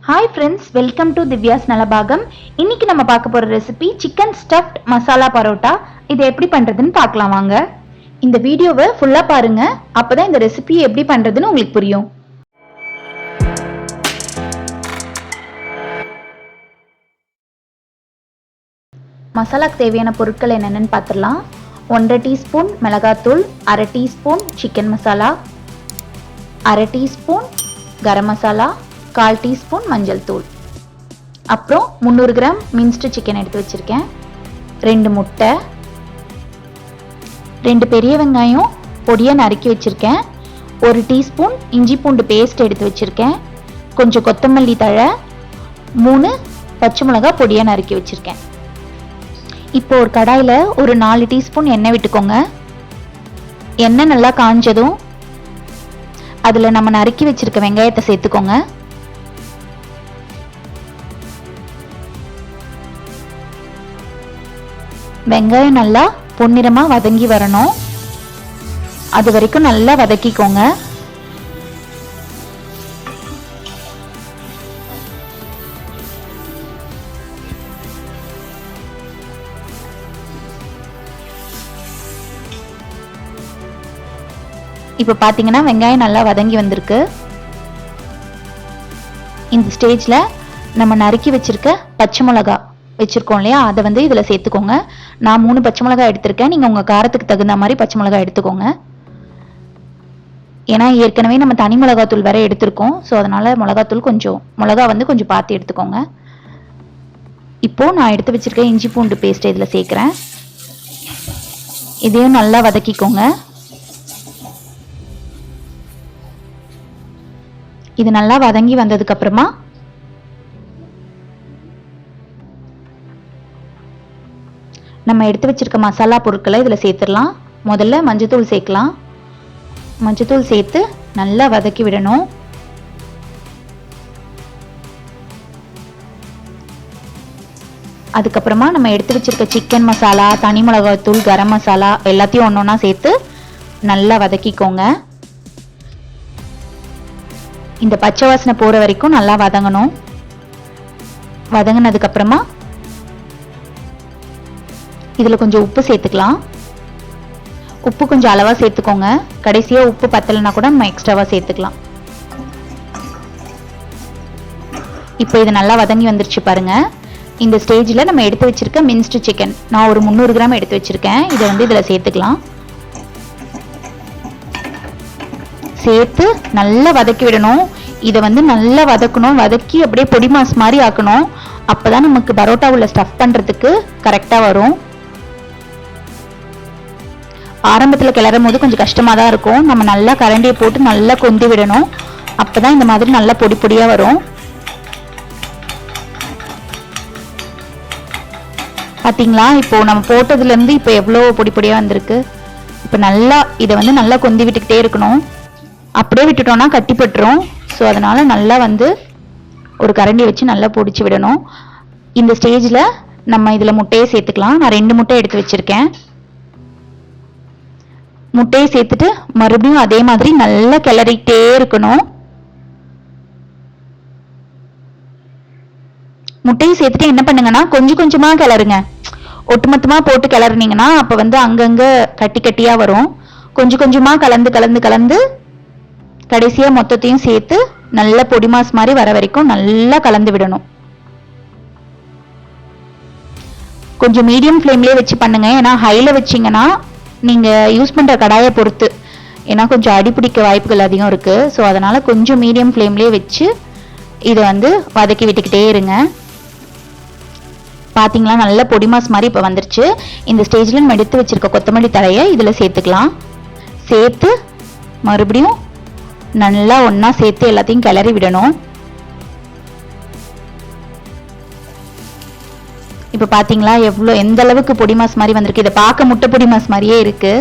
Hi friends, welcome to Divya's Nalabagam. இன்னைக்கு நம்ம பார்க்க போற recipe chicken stuffed masala parotta. இது எப்படி பண்றதுன்னு பார்க்கலாம் வாங்க. இந்த வீடியோவை ஃபுல்லா பாருங்க, அப்பதான் இந்த ரெசிபி எப்படி பண்றதுன்னு உங்களுக்கு புரியும். மசாலாக்கு தேவையான பொருட்கள் என்னென்னு பார்த்துடலாம். 1.5 டீஸ்பூன் மிளகாத்தூள், 1/2 teaspoon chicken masala, 1/2 teaspoon garam masala, 1/4 teaspoon மஞ்சள் தூள், அப்புறம் 300 கிராம் மின்ஸ்டு சிக்கன் எடுத்து வச்சிருக்கேன், 2 முட்டை, 2 பெரிய வெங்காயம் பொடியாக நறுக்கி வச்சிருக்கேன், 1 டீஸ்பூன் இஞ்சி பூண்டு பேஸ்ட் எடுத்து வச்சிருக்கேன், கொஞ்சம் கொத்தமல்லி தழை, 3 பச்சை மிளகாய் பொடியாக நறுக்கி வச்சிருக்கேன். இப்போ ஒரு கடாயில் ஒரு 4 டீஸ்பூன் எண்ணெய் விட்டுக்கோங்க. எண்ணெய் நல்லா காஞ்சதும் அதில் நம்ம நறுக்கி வச்சிருக்க வெங்காயத்தை சேர்த்துக்கோங்க. வெங்காயம் நல்லா பொன்னிறமா வதங்கி வரணும், அது வரைக்கும் நல்லா வதக்கிக்கோங்க. இப்போ பார்த்தீங்கன்னா வெங்காயம் நல்லா வதங்கி வந்திருக்கு. இந்த ஸ்டேஜில் நம்ம நறுக்கி வச்சிருக்க பச்சை மிளகா வச்சிருக்கோம் இல்லையா, அதை வந்து இதில் சேர்த்துக்கோங்க. நான் 3 பச்சை மிளகாய் எடுத்திருக்கேன், நீங்கள் உங்கள் காரத்துக்கு தகுந்த மாதிரி பச்சை மிளகாய் எடுத்துக்கோங்க. ஏன்னா ஏற்கனவே நம்ம தனி மிளகாத்தூள் வேற எடுத்திருக்கோம், ஸோ அதனால மிளகா வந்து கொஞ்சம் பார்த்து எடுத்துக்கோங்க. இப்போ நான் எடுத்து வச்சிருக்க இஞ்சி பூண்டு பேஸ்ட் இதில் சேர்க்குறேன். இதையும் நல்லா வதக்கிக்கோங்க. இது நல்லா வதங்கி வந்ததுக்கு அப்புறமா நம்ம எடுத்து வச்சிருக்க மசாலா பொருட்களை இதில் சேர்த்துடலாம். முதல்ல மஞ்சத்தூள் சேர்க்கலாம். மஞ்சத்தூள் சேர்த்து நல்லா வதக்கி விடணும். அதுக்கப்புறமா நம்ம எடுத்து வச்சிருக்க சிக்கன் மசாலா, தனி மிளகாய்த்தூள், கரம் மசாலா எல்லாத்தையும் ஒன்றொன்னா சேர்த்து நல்லா வதக்கிக்கோங்க. இந்த பச்சை வாசனை போகிற வரைக்கும் நல்லா வதங்கணும். வதங்கினதுக்கு அப்புறமா இதில் கொஞ்சம் உப்பு சேர்த்துக்கலாம். உப்பு கொஞ்சம் அளவாக சேர்த்துக்கோங்க. கடைசியாக உப்பு பத்தலைன்னா கூட நம்ம எக்ஸ்ட்ராவாக சேர்த்துக்கலாம். இப்போ இது நல்லா வதங்கி வந்துருச்சு பாருங்க. இந்த ஸ்டேஜில் நம்ம எடுத்து வச்சிருக்க மின்ஸ்டு சிக்கன், நான் ஒரு 300 கிராம் எடுத்து வச்சிருக்கேன், இதை வந்து இதில் சேர்த்துக்கலாம். சேர்த்து நல்லா வதக்கி விடணும். இதை வந்து நல்லா வதக்கணும், வதக்கி அப்படியே பொடி மாஸ் மாதிரி ஆக்கணும். அப்போதான் நமக்கு பரோட்டா உள்ள ஸ்டஃப் பண்ணுறதுக்கு கரெக்டாக வரும். ஆரம்பத்தில் கிளறும் போது கொஞ்சம் கஷ்டமாக தான் இருக்கும். நம்ம நல்லா கரண்டியை போட்டு நல்லா கொந்தி விடணும். அப்போ தான் இந்த மாதிரி நல்லா பொடி பொடியாக வரும். பார்த்தீங்களா, இப்போ நம்ம போட்டதுலேருந்து இப்போ எவ்வளோ பொடி பொடியாக வந்திருக்கு. இப்போ நல்லா இதை வந்து நல்லா கொந்தி விட்டுக்கிட்டே இருக்கணும். அப்படியே விட்டுட்டோம்னா கட்டிப்பட்டுரும். ஸோ அதனால நல்லா வந்து ஒரு கரண்டி வச்சு நல்லா பொடிச்சு விடணும். இந்த ஸ்டேஜில் நம்ம இதில் முட்டையை சேர்த்துக்கலாம். நான் 2 முட்டை எடுத்து வச்சிருக்கேன். முட்டையை சேர்த்துட்டு மறுபடியும் அதே மாதிரி நல்லா கிளறிக்கிட்டே இருக்கணும். முட்டையை சேர்த்துட்டு என்ன பண்ணுங்கன்னா கொஞ்சம் கொஞ்சமா கிளறுங்க. ஒட்டுமொத்தமா போட்டு கிளறுனீங்கன்னா அப்ப வந்து அங்கங்க கட்டி கட்டியா வரும். கொஞ்சம் கொஞ்சமா கலந்து கலந்து கலந்து கடைசியா மொத்தத்தையும் சேர்த்து நல்ல பொடி மாஸ் மாதிரி வர வரைக்கும் நல்லா கலந்து விடணும். கொஞ்சம் மீடியம் ஃப்ளேம்லயே வச்சு பண்ணுங்க. ஏன்னா ஹைல வச்சிங்கன்னா நீங்க யூஸ் பண்ற கடாயை பொறுத்து, ஏன்னா கொஞ்சம் அடிப்பிடிக்க வாய்ப்புகள் அதிகம் இருக்கு. ஸோ அதனால கொஞ்சம் மீடியம் ஃப்ளேம்லயே வச்சு இதை வந்து வதக்கி விட்டுக்கிட்டே இருங்க. பாத்தீங்களா, நல்ல பொடி மாஸ் மாதிரி இப்போ வந்துருச்சு. இந்த ஸ்டேஜ்ல நம்ம எடுத்து வச்சிருக்க கொத்தமல்லி தழையை இதுல சேர்த்துக்கலாம். சேர்த்து மறுபடியும் நல்லா ஒன்னா சேர்த்து எல்லாத்தையும் கிளறி விடணும். இப்ப பாத்தீங்களா எந்த அளவுக்கு பொடி மாஸ் மாதிரி வந்திருக்கு. இதை பார்க்க முட்டை பொடி மாஸ் மாதிரியே இருக்கு.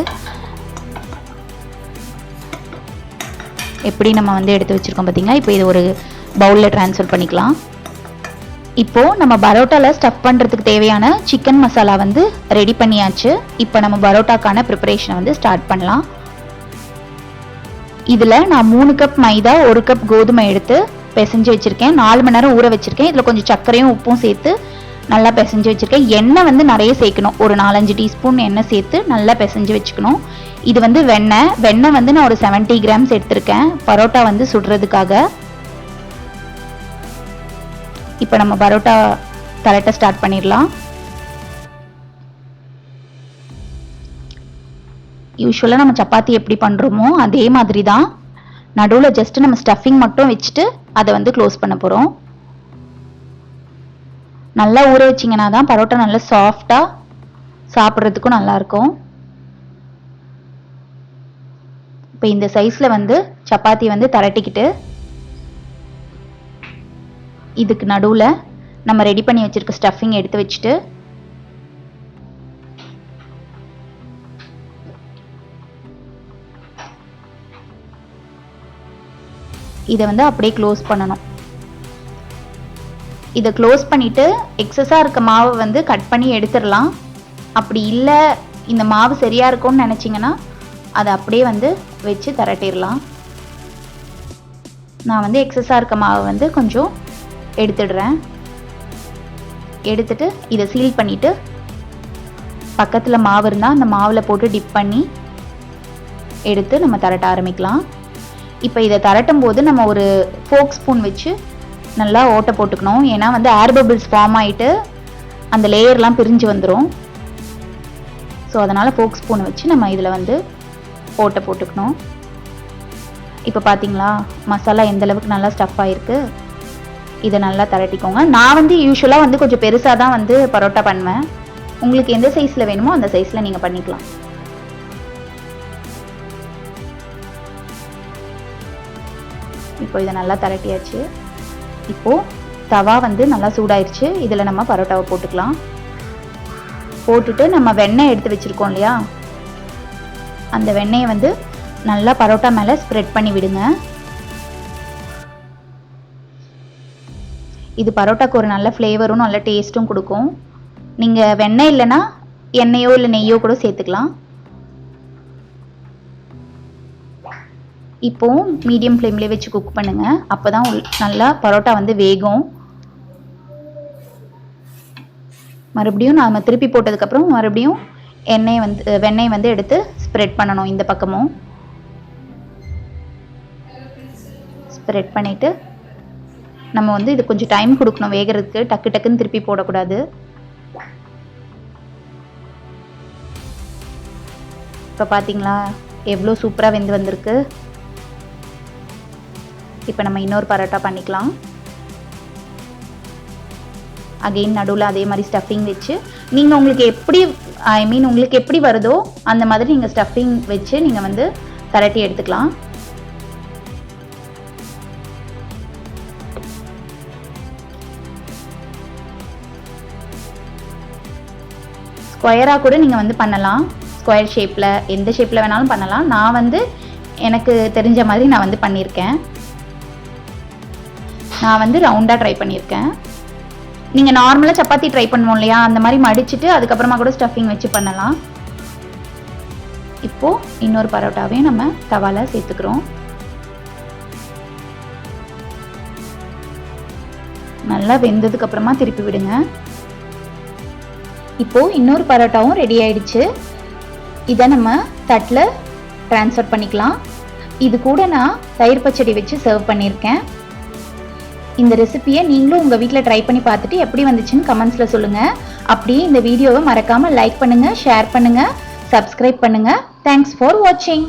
எப்படி நம்ம வந்து எடுத்து வச்சிருக்கோம் பாத்தீங்களா. இப்போ இது ஒரு பவுல்ல டிரான்ஸ்ஃபர் பண்ணிக்கலாம். இப்போ நம்ம பரோட்டால ஸ்டஃப் பண்றதுக்கு தேவையான சிக்கன் மசாலா வந்து ரெடி பண்ணியாச்சு. இப்போ நம்ம பரோட்டாக்கான ப்ரிப்பரேஷனை வந்து ஸ்டார்ட் பண்ணலாம். இதில் நான் 3 கப் மைதா 1 கப் கோதுமை எடுத்து பிசைஞ்சு வச்சுருக்கேன். 4 மணி நேரம் ஊற வச்சுருக்கேன். இதில் கொஞ்சம் சர்க்கரையும் உப்பும் சேர்த்து நல்லா பிசைஞ்சு வச்சுருக்கேன். எண்ணெய் வந்து நிறைய சேர்க்கணும். ஒரு 4-5 டீஸ்பூன் எண்ணெய் சேர்த்து நல்லா பிசைஞ்சு வச்சுக்கணும். இது வந்து வெண்ணெய் வந்து நான் ஒரு 70 கிராம்ஸ் எடுத்திருக்கேன் பரோட்டா வந்து சுடுறதுக்காக. இப்போ நம்ம பரோட்டா தரட்ட ஸ்டார்ட் பண்ணிடலாம். யூஸ்வலாக நம்ம சப்பாத்தி எப்படி பண்ணுறோமோ அதே மாதிரி தான். நடுவில் ஜஸ்ட் நம்ம ஸ்டஃபிங் மட்டும் வச்சுட்டு அதை வந்து க்ளோஸ் பண்ண போகிறோம். நல்லா ஊற வச்சிங்கன்னா தான் பரோட்டா நல்லா சாஃப்டாக சாப்பிட்றதுக்கும் நல்லாயிருக்கும். இப்போ இந்த சைஸில் வந்து சப்பாத்தி வந்து தரட்டிக்கிட்டு இதுக்கு நடுவில் நம்ம ரெடி பண்ணி வச்சுருக்க ஸ்டஃபிங் எடுத்து வச்சுட்டு இதை வந்து அப்படியே க்ளோஸ் பண்ணணும். இதை க்ளோஸ் பண்ணிவிட்டு எக்ஸஸாக இருக்க மாவை வந்து கட் பண்ணி எடுத்துடலாம். அப்படி இல்லை இந்த மாவு சரியாக இருக்கும்னு நினச்சிங்கன்னா அதை அப்படியே வந்து வச்சு தரட்டிடலாம். நான் வந்து எக்ஸஸாக இருக்க மாவை வந்து கொஞ்சம் எடுத்துடுறேன். எடுத்துட்டு இதை சீல் பண்ணிவிட்டு பக்கத்தில் மாவு இருந்தால் அந்த மாவில் போட்டு டிப் பண்ணி எடுத்து நம்ம தரட்ட ஆரம்பிக்கலாம். இப்போ இதை தரட்டும் போது நம்ம ஒரு ஃபோக் ஸ்பூன் வச்சு நல்லா ஓட்டை போட்டுக்கணும். ஏன்னா வந்து ஏர் பபிள்ஸ் ஃபார்ம் ஆகிட்டு அந்த லேயர்லாம் பிரிஞ்சு வந்துடும். ஸோ அதனால் ஃபோக் ஸ்பூன் வச்சு நம்ம இதில் வந்து ஓட்டை போட்டுக்கணும். இப்போ பார்த்தீங்களா மசாலா எந்த அளவுக்கு நல்லா ஸ்டஃப் ஆகிருக்கு. இதை நல்லா தரட்டிக்கோங்க. நான் வந்து யூஸ்வலாக வந்து கொஞ்சம் பெருசாக தான் வந்து பரோட்டா பண்ணுவேன். உங்களுக்கு எந்த சைஸில் வேணுமோ அந்த சைஸில் நீங்கள் பண்ணிக்கலாம். இப்போ இதை நல்லா தரட்டியாச்சு. இப்போது தவா வந்து நல்லா சூடாயிருச்சு. இதில் நம்ம பரோட்டாவை போட்டுக்கலாம். போட்டுட்டு நம்ம வெண்ணெய் எடுத்து வச்சுருக்கோம் இல்லையா, அந்த வெண்ணெயை வந்து நல்லா பரோட்டா மேலே ஸ்ப்ரெட் பண்ணி விடுங்க. இது பரோட்டாக்கு ஒரு நல்ல ஃப்ளேவரும் நல்ல டேஸ்ட்டும் கொடுக்கும். நீங்கள் வெண்ணெய் இல்லைன்னா எண்ணெயோ இல்லை நெய்யோ கூட சேர்த்துக்கலாம். இப்போவும் மீடியம் ஃப்ளேம்லேயே வச்சு குக் பண்ணுங்கள். அப்போ தான் நல்லா பரோட்டா வந்து வேகும். மறுபடியும் நாம் திருப்பி போட்டதுக்கப்புறம் மறுபடியும் வெண்ணெய் வந்து எடுத்து ஸ்ப்ரெட் பண்ணணும். இந்த பக்கமும் ஸ்ப்ரெட் பண்ணிவிட்டு நம்ம வந்து இது கொஞ்சம் டைம் கொடுக்கணும் வேகிறதுக்கு. டக்கு டக்குன்னு திருப்பி போடக்கூடாது. இப்போ பார்த்தீங்களா எவ்வளோ சூப்பராக வெந்து வந்திருக்கு. இப்போ நம்ம இன்னொரு பரோட்டா பண்ணிக்கலாம். அகெயின் நடுவில் அதே மாதிரி ஸ்டஃபிங் வச்சு நீங்கள் உங்களுக்கு எப்படி வருதோ அந்த மாதிரி நீங்கள் ஸ்டஃபிங் வச்சு நீங்கள் வந்து தரட்டி எடுத்துக்கலாம். ஸ்கொயராக கூட நீங்கள் வந்து பண்ணலாம். ஸ்கொயர் ஷேப்பில் எந்த ஷேப்பில் வேணாலும் பண்ணலாம். நான் வந்து எனக்கு தெரிஞ்ச மாதிரி நான் வந்து பண்ணியிருக்கேன். நான் வந்து ரவுண்டாக ட்ரை பண்ணியிருக்கேன். நீங்கள் நார்மலாக சப்பாத்தி ட்ரை பண்ணுவோம் இல்லையா, அந்த மாதிரி மடிச்சுட்டு அதுக்கப்புறமா கூட ஸ்டஃபிங் வச்சு பண்ணலாம். இப்போது இன்னொரு பரோட்டாவையும் நம்ம தவால சேர்த்துக்கிறோம். நல்லா வெந்ததுக்கு அப்புறமா திருப்பி விடுங்க. இப்போது இன்னொரு பரோட்டாவும் ரெடி ஆயிடுச்சு. இதை நம்ம தட்டில் ட்ரான்ஸ்ஃபர் பண்ணிக்கலாம். இது கூட நான் தயிர் பச்சடி வச்சு சர்வ் பண்ணியிருக்கேன். இந்த ரெசிபியை நீங்களும் உங்கள் வீட்டில் ட்ரை பண்ணி பார்த்துட்டு எப்படி வந்துச்சுன்னு கமெண்ட்ஸில் சொல்லுங்கள். அப்படியே இந்த வீடியோவை மறக்காமல் லைக் பண்ணுங்கள், ஷேர் பண்ணுங்கள், சப்ஸ்கிரைப் பண்ணுங்கள். தேங்க்ஸ் ஃபார் வாட்சிங்.